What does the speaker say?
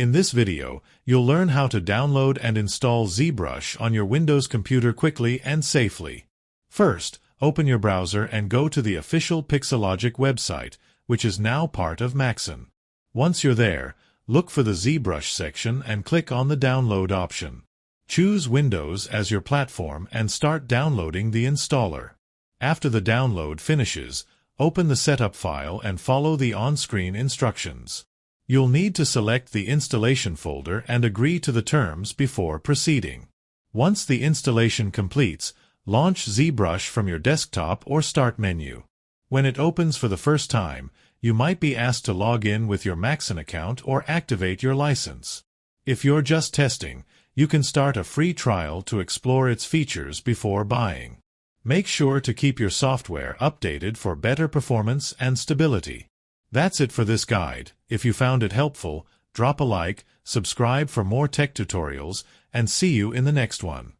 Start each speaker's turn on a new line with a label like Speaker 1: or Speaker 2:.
Speaker 1: In this video, you'll learn how to download and install ZBrush on your Windows computer quickly and safely. First, open your browser and go to the official Pixologic website, which is now part of Maxon. Once you're there, look for the ZBrush section and click on the Download option. Choose Windows as your platform and start downloading the installer. After the download finishes, open the setup file and follow the on-screen instructions. You'll need to select the installation folder and agree to the terms before proceeding. Once the installation completes, launch ZBrush from your desktop or Start menu. When it opens for the first time, you might be asked to log in with your Maxon account or activate your license. If you're just testing, you can start a free trial to explore its features before buying. Make sure to keep your software updated for better performance and stability. That's it for this guide. If you found it helpful, drop a like, subscribe for more tech tutorials, and see you in the next one.